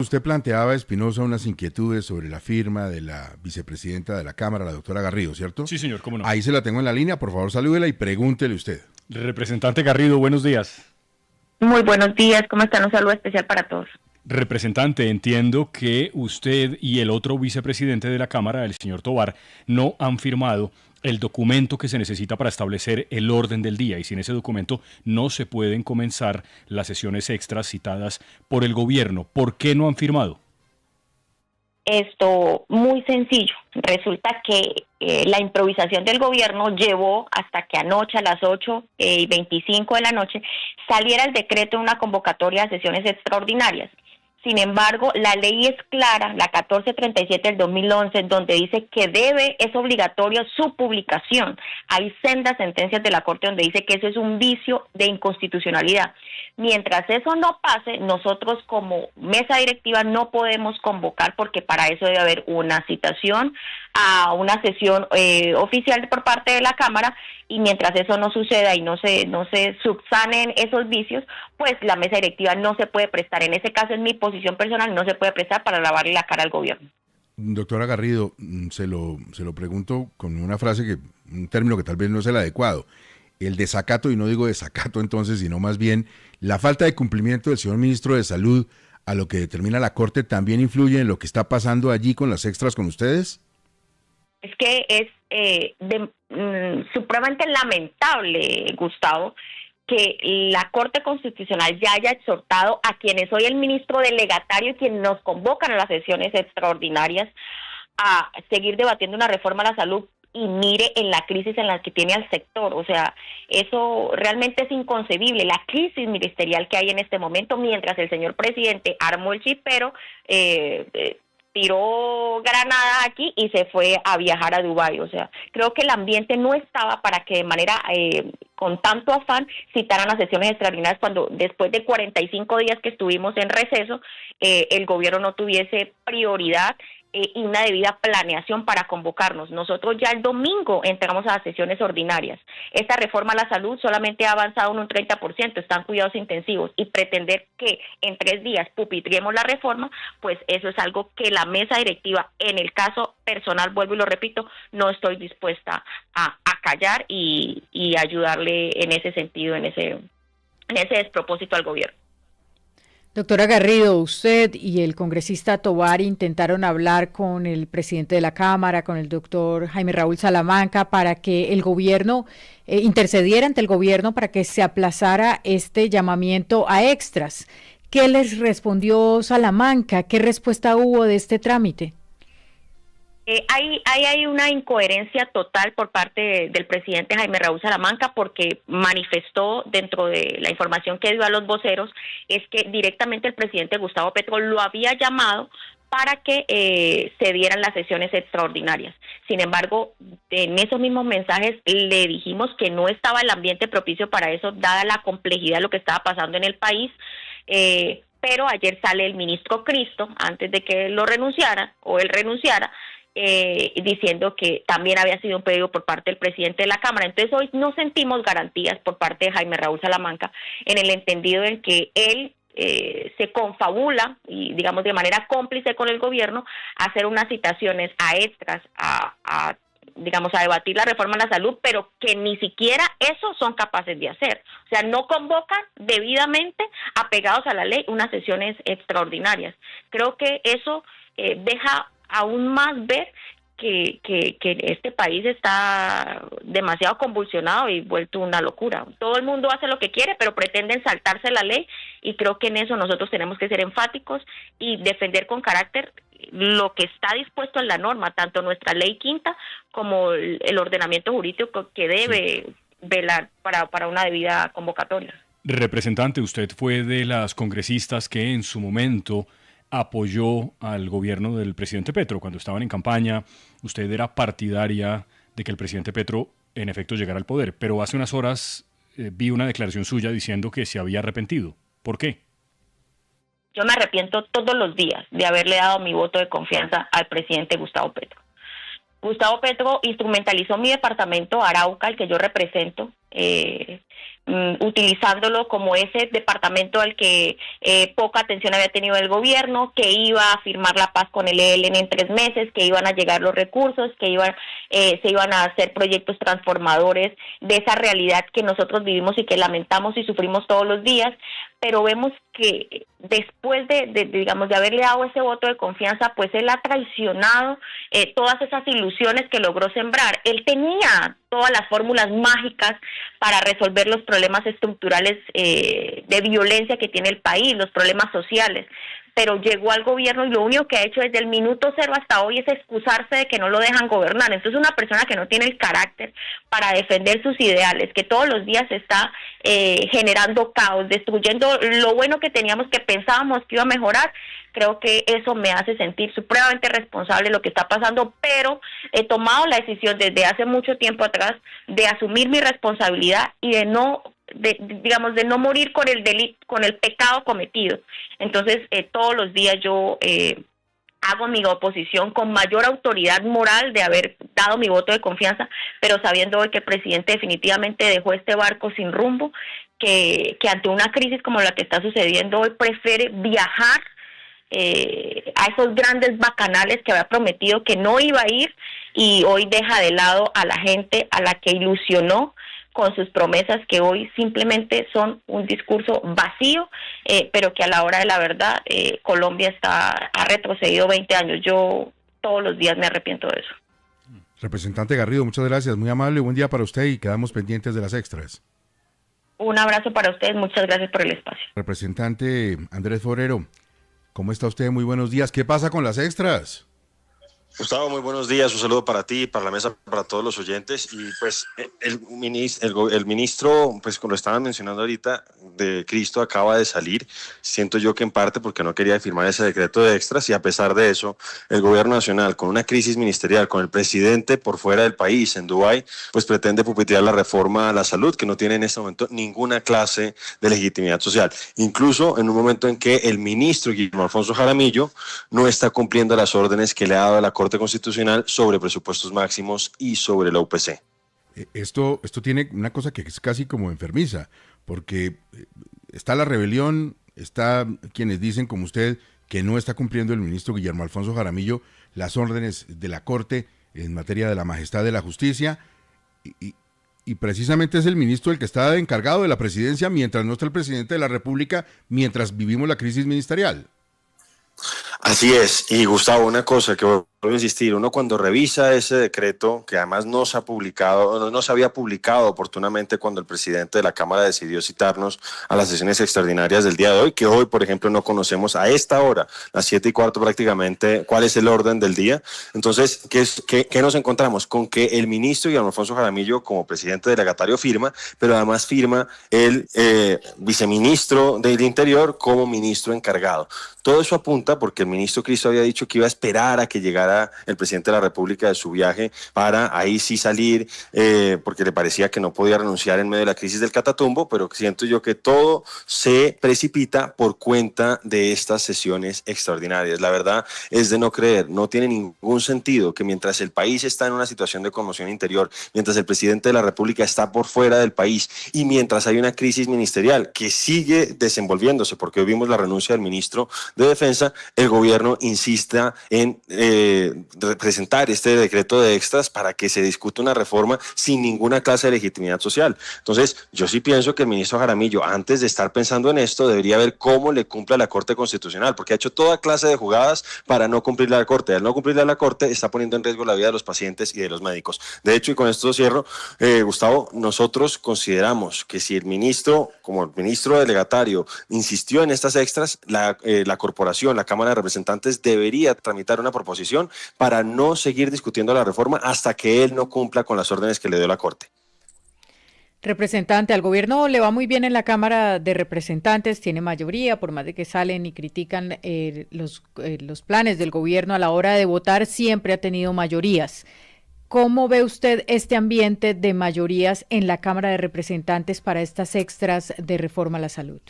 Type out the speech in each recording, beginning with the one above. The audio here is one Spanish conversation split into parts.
Usted planteaba, Espinosa, unas inquietudes sobre la firma de la vicepresidenta de la Cámara, la doctora Garrido, ¿cierto? Sí, señor, cómo no. Ahí se la tengo en la línea, por favor salúdela y pregúntele usted. Representante Garrido, buenos días. Muy buenos días, ¿cómo están? Un saludo especial para todos. Representante, entiendo que usted y el otro vicepresidente de la Cámara, el señor Tovar, no han firmado el documento que se necesita para establecer el orden del día y sin ese documento no se pueden comenzar las sesiones extras citadas por el gobierno. ¿Por qué no han firmado? Esto muy sencillo. Resulta que la improvisación del gobierno llevó hasta que anoche a las 8:25 de la noche saliera el decreto de una convocatoria a sesiones extraordinarias. Sin embargo, la ley es clara, la 1437 del 2011, donde dice que es obligatorio su publicación. Hay sendas sentencias de la Corte donde dice que eso es un vicio de inconstitucionalidad. Mientras eso no pase, nosotros como mesa directiva no podemos convocar porque para eso debe haber una citación a una sesión oficial por parte de la Cámara, y mientras eso no suceda y no se subsanen esos vicios, pues la mesa directiva no se puede prestar. En ese caso, en mi posición personal, no se puede prestar para lavarle la cara al gobierno. Doctora Garrido, se lo pregunto con una frase un término que tal vez no es el adecuado. El desacato, y no digo desacato entonces, sino más bien la falta de cumplimiento del señor ministro de Salud a lo que determina la Corte, ¿también influye en lo que está pasando allí con las extras con ustedes? Es que es supremamente lamentable, Gustavo, que la Corte Constitucional ya haya exhortado a quienes soy el ministro delegatario y quienes nos convocan a las sesiones extraordinarias a seguir debatiendo una reforma a la salud y mire en la crisis en la que tiene al sector. O sea, eso realmente es inconcebible, la crisis ministerial que hay en este momento, mientras el señor presidente armó el chispero, tiró granada aquí y se fue a viajar a Dubái. O sea, creo que el ambiente no estaba para que de manera, con tanto afán, citaran las sesiones extraordinarias cuando después de 45 días que estuvimos en receso, el gobierno no tuviese prioridad y una debida planeación para convocarnos. Nosotros ya el domingo entramos a las sesiones ordinarias. Esta reforma a la salud solamente ha avanzado en un 30%, están cuidados intensivos, y pretender que en 3 días pupitriemos la reforma, pues eso es algo que la mesa directiva, en el caso personal, vuelvo y lo repito, no estoy dispuesta a callar y ayudarle en ese sentido, en ese despropósito al gobierno. Doctora Garrido, usted y el congresista Tovar intentaron hablar con el presidente de la Cámara, con el doctor Jaime Raúl Salamanca, para que el gobierno intercediera ante el gobierno para que se aplazara este llamamiento a extras. ¿Qué les respondió Salamanca? ¿Qué respuesta hubo de este trámite? Hay una incoherencia total por parte del presidente Jaime Raúl Salamanca, porque manifestó dentro de la información que dio a los voceros, es que directamente el presidente Gustavo Petro lo había llamado para que se dieran las sesiones extraordinarias. Sin embargo, en esos mismos mensajes le dijimos que no estaba el ambiente propicio para eso, dada la complejidad de lo que estaba pasando en el país. Pero ayer sale el ministro Cristo, antes de que él renunciara, diciendo que también había sido un pedido por parte del presidente de la Cámara. Entonces hoy no sentimos garantías por parte de Jaime Raúl Salamanca, en el entendido en que él se confabula y, digamos, de manera cómplice con el gobierno, a hacer unas citaciones a extras, a debatir la reforma a la salud, pero que ni siquiera eso son capaces de hacer. O sea, no convocan debidamente, apegados a la ley, unas sesiones extraordinarias. Creo que eso deja aún más ver que este país está demasiado convulsionado y vuelto una locura. Todo el mundo hace lo que quiere, pero pretenden saltarse la ley, y creo que en eso nosotros tenemos que ser enfáticos y defender con carácter lo que está dispuesto en la norma, tanto nuestra ley quinta como el ordenamiento jurídico que debe velar para una debida convocatoria. Representante, usted fue de las congresistas que en su momento apoyó al gobierno del presidente Petro. Cuando estaban en campaña, usted era partidaria de que el presidente Petro en efecto llegara al poder, pero hace unas horas vi una declaración suya diciendo que se había arrepentido. ¿Por qué? Yo me arrepiento todos los días de haberle dado mi voto de confianza al presidente Gustavo Petro. Gustavo Petro instrumentalizó mi departamento, Arauca, el que yo represento, utilizándolo como ese departamento al que poca atención había tenido el gobierno, que iba a firmar la paz con el ELN en 3 meses, que iban a llegar los recursos, que se iban a hacer proyectos transformadores de esa realidad que nosotros vivimos y que lamentamos y sufrimos todos los días, pero vemos que después digamos, de haberle dado ese voto de confianza, pues él ha traicionado todas esas ilusiones que logró sembrar. Él tenía todas las fórmulas mágicas para resolver los problemas estructurales de violencia que tiene el país, los problemas sociales, pero llegó al gobierno y lo único que ha hecho desde el minuto cero hasta hoy es excusarse de que no lo dejan gobernar. Entonces, una persona que no tiene el carácter para defender sus ideales, que todos los días está generando caos, destruyendo lo bueno que teníamos, que pensábamos que iba a mejorar, creo que eso me hace sentir supremamente responsable de lo que está pasando, pero he tomado la decisión desde hace mucho tiempo atrás de asumir mi responsabilidad y de no morir con el delito, con el pecado cometido. Entonces, todos los días yo hago mi oposición con mayor autoridad moral de haber dado mi voto de confianza, pero sabiendo hoy que el presidente definitivamente dejó este barco sin rumbo, que ante una crisis como la que está sucediendo hoy prefiere viajar a esos grandes bacanales que había prometido que no iba a ir, y hoy deja de lado a la gente a la que ilusionó con sus promesas, que hoy simplemente son un discurso vacío, pero que a la hora de la verdad Colombia ha retrocedido 20 años. Yo todos los días me arrepiento de eso. Representante Garrido, muchas gracias, muy amable, buen día para usted y quedamos pendientes de las extras. Un abrazo para ustedes, muchas gracias por el espacio. Representante Andrés Forero, ¿cómo está usted? Muy buenos días. ¿Qué pasa con las extras? Gustavo, muy buenos días. Un saludo para ti, para la mesa, para todos los oyentes. Y pues el ministro, pues como lo estaban mencionando ahorita, de Cristo acaba de salir. Siento yo que en parte porque no quería firmar ese decreto de extras, y a pesar de eso, el gobierno nacional, con una crisis ministerial, con el presidente por fuera del país, en Dubái, pues pretende pupetear la reforma a la salud, que no tiene en este momento ninguna clase de legitimidad social. Incluso en un momento en que el ministro Guillermo Alfonso Jaramillo no está cumpliendo las órdenes que le ha dado la Corte Constitucional sobre presupuestos máximos y sobre la UPC. Esto tiene una cosa que es casi como enfermiza, porque está la rebelión, está quienes dicen como usted que no está cumpliendo el ministro Guillermo Alfonso Jaramillo las órdenes de la Corte en materia de la majestad de la justicia, y precisamente es el ministro el que está encargado de la presidencia mientras no está el presidente de la República, mientras vivimos la crisis ministerial. Así es, y Gustavo, una cosa que vuelvo a insistir, uno cuando revisa ese decreto, que además no se había publicado oportunamente cuando el presidente de la Cámara decidió citarnos a las sesiones extraordinarias del día de hoy, que hoy, por ejemplo, no conocemos a esta hora, las 7:15 prácticamente, cuál es el orden del día. Entonces, ¿qué nos encontramos? Con que el ministro Guillermo Alfonso Jaramillo, como presidente delegatario, firma, pero además firma el viceministro del Interior como ministro encargado. Todo eso apunta porque el ministro Cristo había dicho que iba a esperar a que llegara el presidente de la República de su viaje para ahí sí salir, porque le parecía que no podía renunciar en medio de la crisis del Catatumbo, pero siento yo que todo se precipita por cuenta de estas sesiones extraordinarias. La verdad es de no creer, no tiene ningún sentido que mientras el país está en una situación de conmoción interior, mientras el presidente de la República está por fuera del país y mientras hay una crisis ministerial que sigue desenvolviéndose, porque hoy vimos la renuncia del ministro de Defensa, el gobierno insista en presentar este decreto de extras para que se discute una reforma sin ninguna clase de legitimidad social. Entonces, yo sí pienso que el ministro Jaramillo, antes de estar pensando en esto, debería ver cómo le cumple a la Corte Constitucional, porque ha hecho toda clase de jugadas para no cumplirle a la Corte. Al no cumplirle a la Corte, está poniendo en riesgo la vida de los pacientes y de los médicos. De hecho, y con esto cierro, Gustavo, nosotros consideramos que si el ministro, como el ministro delegatario, insistió en estas extras, la corporación, la Cámara de Representantes, debería tramitar una proposición para no seguir discutiendo la reforma hasta que él no cumpla con las órdenes que le dio la Corte. Representante, al gobierno le va muy bien en la Cámara de Representantes, tiene mayoría, por más de que salen y critican los planes del gobierno a la hora de votar, siempre ha tenido mayorías. ¿Cómo ve usted este ambiente de mayorías en la Cámara de Representantes para estas extras de reforma a la salud?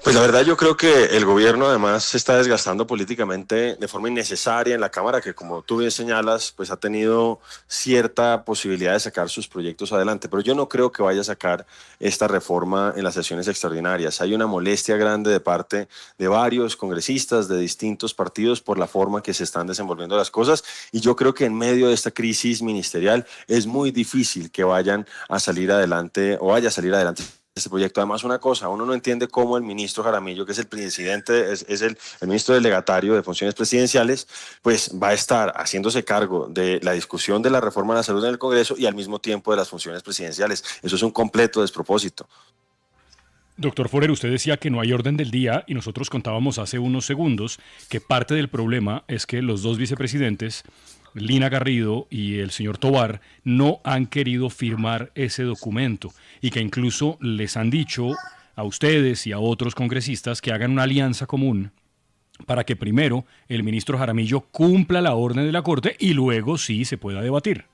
Pues la verdad yo creo que el gobierno además se está desgastando políticamente de forma innecesaria en la Cámara, que como tú bien señalas, pues ha tenido cierta posibilidad de sacar sus proyectos adelante, pero yo no creo que vaya a sacar esta reforma en las sesiones extraordinarias. Hay una molestia grande de parte de varios congresistas de distintos partidos por la forma que se están desenvolviendo las cosas, y yo creo que en medio de esta crisis ministerial es muy difícil que vayan a salir adelante o vaya a salir adelante este proyecto. Además, una cosa, uno no entiende cómo el ministro Jaramillo, que es el presidente, es el ministro delegatario de funciones presidenciales, pues va a estar haciéndose cargo de la discusión de la reforma de la salud en el Congreso y al mismo tiempo de las funciones presidenciales. Eso es un completo despropósito. Doctor Forer, usted decía que no hay orden del día y nosotros contábamos hace unos segundos que parte del problema es que los dos vicepresidentes, Lina Garrido y el señor Tovar, no han querido firmar ese documento y que incluso les han dicho a ustedes y a otros congresistas que hagan una alianza común para que primero el ministro Jaramillo cumpla la orden de la Corte y luego sí se pueda debatir.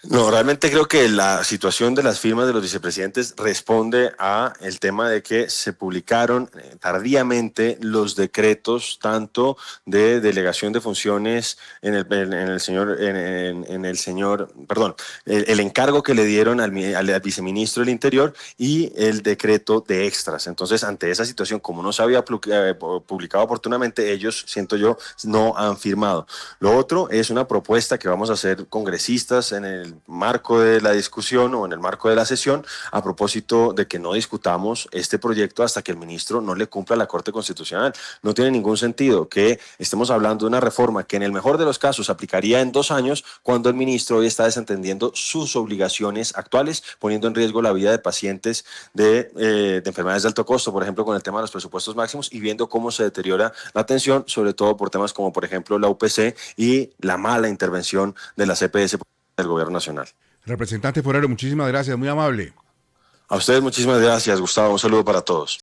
No, realmente creo que la situación de las firmas de los vicepresidentes responde a el tema de que se publicaron tardíamente los decretos tanto de delegación de funciones el encargo que le dieron al viceministro del Interior y el decreto de extras. Entonces, ante esa situación, como no se había publicado oportunamente, ellos, siento yo, no han firmado. Lo otro es una propuesta que vamos a hacer congresistas en el marco de la discusión o en el marco de la sesión a propósito de que no discutamos este proyecto hasta que el ministro no le cumpla la Corte Constitucional. No tiene ningún sentido que estemos hablando de una reforma que en el mejor de los casos aplicaría en 2 años cuando el ministro hoy está desentendiendo sus obligaciones actuales, poniendo en riesgo la vida de pacientes de enfermedades de alto costo, por ejemplo, con el tema de los presupuestos máximos y viendo cómo se deteriora la atención, sobre todo por temas como, por ejemplo, la UPC y la mala intervención de la CPS del Gobierno Nacional. Representante Forero, muchísimas gracias, muy amable. A ustedes muchísimas gracias, Gustavo. Un saludo para todos.